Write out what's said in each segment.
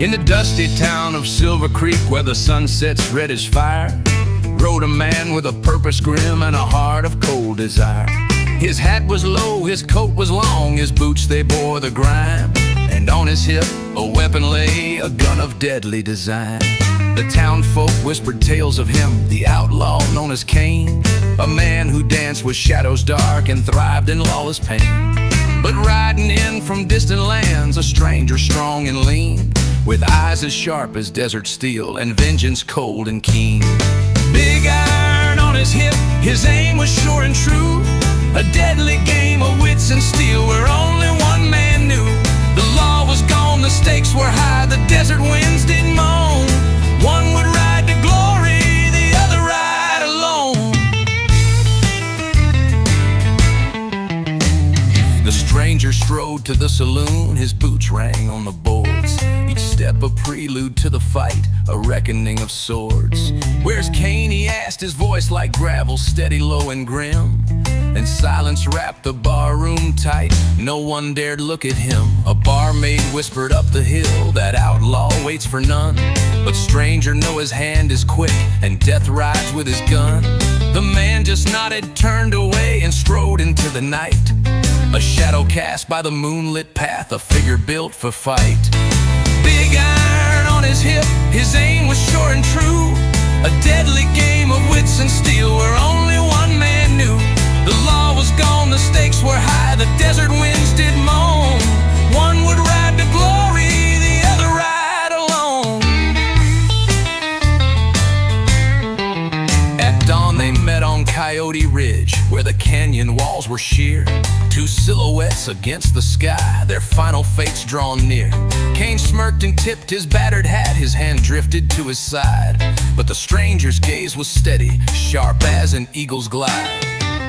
In the dusty town of Silver Creek, where the sun sets red as fire, rode a man with a purpose grim and a heart of cold desire. His hat was low, his coat was long, his boots they bore the grime, and on his hip a weapon lay, a gun of deadly design. The town folk whispered tales of him, the outlaw known as Cain, a man who danced with shadows dark and thrived in lawless pain. But riding in from distant lands, a stranger strong and lean, with eyes as sharp as desert steel and vengeance cold and keen. Big iron on his hip, his aim was sure and true, a deadly game of wits and steel where only one man knew. The law was gone, the stakes were high, the desert winds did moan. One would ride to glory, the other ride alone. The stranger strode to the saloon, his boots rang on the boards, each step a prelude to the fight, a reckoning of swords. "Where's Cain?" he asked, his voice like gravel, steady, low and grim. And silence wrapped the barroom tight, no one dared look at him. A barmaid whispered up the hill, "That outlaw waits for none." But stranger know his hand is quick, and death rides with his gun. The man just nodded, turned away, and strode into the night, a shadow cast by the moonlit path, a figure built for fight. Big iron on his hip, his aim was sure and true, a deadly game of wits and steel where only one man knew. The law was gone, the stakes were high, the desert winds did moan. One would ride to glory, the other ride alone. At dawn they met on Coyote Ridge, where the canyon walls were sheer, two silhouettes against the sky, their final fates drawn near. Cain smirked and tipped his battered hat, his hand drifted to his side, but the stranger's gaze was steady, sharp as an eagle's glide.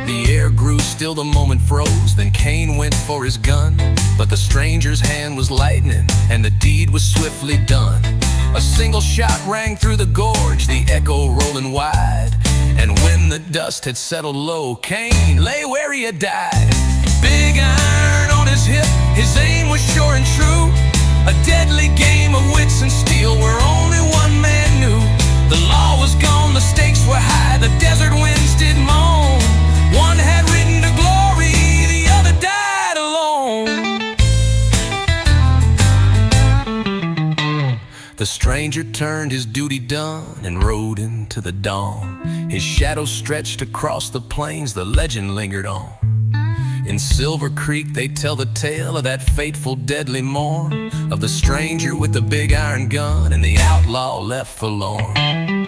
The air grew still, the moment froze, then Cain went for his gun, but the stranger's hand was lightning, and the deed was swiftly done. A single shot rang through the gorge, the echo rolling wide, and when the dust had settled low, Cain lay where he had died. Big iron on his hip, his aim was sure and true, a deadly game of wits and steel where only one man knew. The law was gone, the stakes were high, the desert winds did moan. One had ridden to glory, the other died alone. The stranger turned, his duty done, and rode into the dawn. His shadow stretched across the plains, the legend lingered on. In Silver Creek they tell the tale of that fateful deadly morn, of the stranger with the big iron gun and the outlaw left forlorn.